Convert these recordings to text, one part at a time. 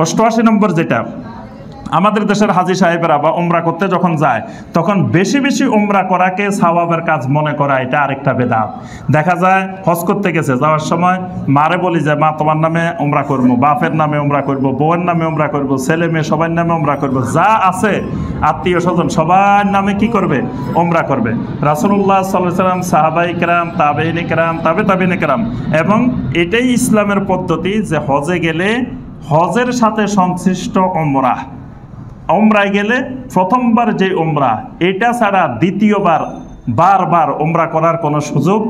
88 নম্বর যেটা, আমাদের দেশের হাজী সাহেবেরা বা উমরা করতে যখন যায় তখন বেশি বেশি উমরা করাকে সওয়াবের কাজ মনে করা, এটা আরেকটা বেদাত। দেখা যায় হজ করতে গেছে, যাওয়ার সময় মারে বলি যে মা তোমার নামে উমরা করবো, বাপের নামে উমরা করবো, বউয়ের নামে উমরা করবো, ছেলে মেয়ে সবার নামে উমরা করবো, যা আছে আত্মীয় স্বজন সবার নামে কি করবে? উমরা করবে। রাসূলুল্লাহ সাল্লাল্লাহু আলাইহি ওয়াসাল্লাম, সাহাবাই কেরাম, তাবেঈনে কেরাম, তাবেঈনে কেরাম, এবং এটাই ইসলামের পদ্ধতি যে হজে গেলে হজের সাথে সংশ্লিষ্ট উমরায় গেলে প্রথমবার যে উমরা, এটা ছাড়া দ্বিতীয়বার বারবার উমরা করার কোনো সুযোগ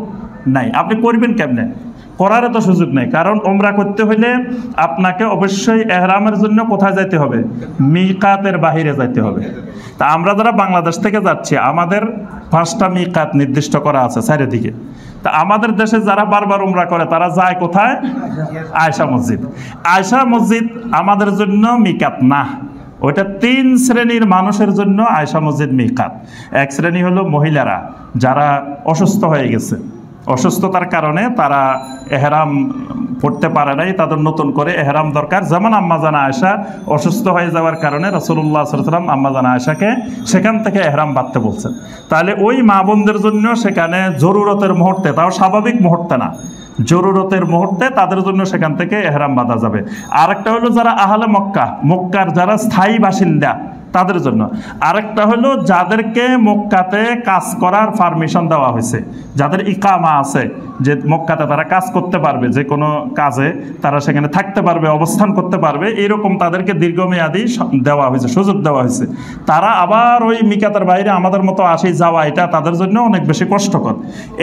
নাই। আপনি করবেন কেমনে? করার তো সুযোগ নেই, কারণ উমরা করতে হইলে আপনাকে অবশ্যই ইহরামের জন্য কোথায় যাইতে হবে? মিকাতের বাহিরে যাইতে হবে। তা আমরা যারা বাংলাদেশ থেকে যাচ্ছি, আমাদের 5টা মিকাত নির্দিষ্ট করা আছে চারিদিকে। তা আমাদের দেশে যারা বারবার উমরা করে তারা যায় কোথায়? আয়েশা মসজিদ। আয়েশা মসজিদ আমাদের জন্য মিকাত না, ওইটা 3 শ্রেণীর মানুষের জন্য আয়েশা মসজিদ মিকাত। এক শ্রেণী হলো মহিলারা যারা অসুস্থ হয়ে গেছে, অসুস্থতার কারণে তারা এহরাম পড়তে পারে নাই, তাদের নতুন করে এহরাম দরকার। যেমন আম্মাজান আয়েশা অসুস্থ হয়ে যাওয়ার কারণে রাসূলুল্লাহ সাল্লাল্লাহু আলাইহি ওয়াসাল্লাম আম্মাজান আয়েশাকে সেখান থেকে এহরাম বাঁধতে বলছেন। তাহলে ওই মা বোনদের জন্য সেখানে জরুরতের মুহূর্তে, তাও স্বাভাবিক মুহূর্তে না, জরুরতের মুহূর্তে তাদের জন্য সেখান থেকে এহরাম বাঁধা যাবে। আরেকটা হলো যারা আহলে মক্কা, মক্কার যারা স্থায়ী বাসিন্দা তাদের জন্য। আরেকটা হলো যাদেরকে মক্কাতে কাজ করার পারমিশন দেওয়া হয়েছে, যাদের ইকামা আছে, যে মক্কাতে তারা কাজ করতে পারবে, যে কোনো কাজে তারা সেখানে থাকতে পারবে, অবস্থান করতে পারবে, এরকম তাদেরকে দীর্ঘমেয়াদী দেওয়া হয়েছে, সুযোগ দেওয়া হয়েছে। তারা আবার ওই মিকাতের বাইরে আমাদের মতো আসি যাওয়া, এটা তাদের জন্য অনেক বেশি কষ্টকর।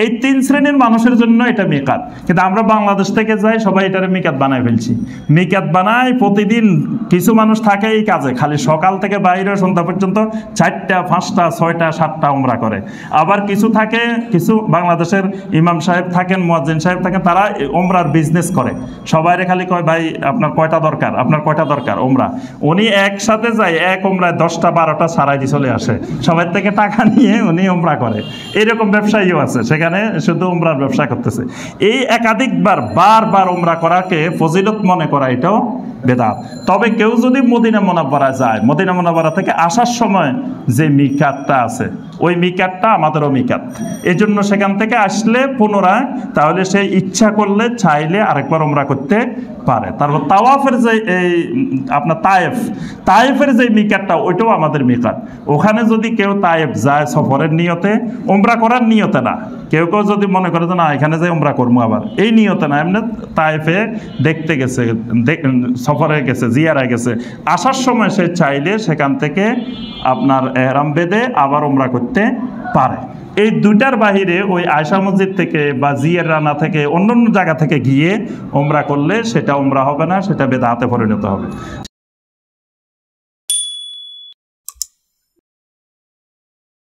এই 3 শ্রেণীর মানুষের জন্য এটা মিকাত। কিন্তু আমরা বাংলাদেশ থেকে যাই, সবাই এটারে মিকাত বানায় ফেলছি। মিকাত বানায় প্রতিদিন কিছু মানুষ থাকে এই কাজে, খালি সকাল থেকে বাইরে সন্ধ্যা পর্যন্ত 4টা, 5টা, 6টা, 7টা উমরা করে। আবার কিছু থাকে, কিছু বাংলাদেশের ইমাম সাহেব থাকেন, মুয়াজ্জিন সাহেব থাকেন, তারা উমরার বিজনেস করে। সবাইরে খালি কয় ভাই আপনার কয়টা দরকার, আপনার কয়টা দরকার উমরা। উনি একসাথে যায়, এক উমরায় 10টা 12টা সারাই দিয়ে চলে আসে, সবাই থেকে টাকা নিয়ে উনি উমরা করে। এরকম ব্যবসায়ীও আছে, সেখানে শুধু উমরার ব্যবসা করতেছে। এই একাধিকবার বারবার উমরা করাকে ফজিলত মনে করা এটাও বেদাত। তবে কেউ যদি মদিনা মুনাওয়ারা যায়, মদিনা মুনাওয়ারা থেকে আসার সময় যে মিকাতটা আছে, ওই মিকাতটা আমাদেরও মিকাত, এই জন্য সেখান থেকে আসলে পুনরায়, তাহলে সে ইচ্ছা করলে চাইলে আরেকবার উমরা করতে পারে। তারপর তাওয়াফের যে এই আপনার তায়েফের যে মিকাতটা, ওইটাও আমাদের মিকাত। ওখানে যদি কেউ তায়েফ যায় সফরের নিয়তে, উমরা করার নিয়তে না, কেউ কেউ যদি মনে করে যে না এখানে যাই উমরা করবো, আবার এই নিয়তে না, এমনি তায়েফে দেখতে গেছে, সফরে গেছে, জিয়ারায় গেছে, আসার সময় সে চাইলে সেখান থেকে আপনার এহরাম বেঁধে আবার উমরা করতে পারে। এই দুইটার বাহিরে ওই আয়েশা মসজিদ থেকে বা জিয়ার রানা থেকে অন্য জায়গা থেকে গিয়ে উমরা করলে সেটা উমরা হবে না, সেটা বেদাতে পরিণত হবে।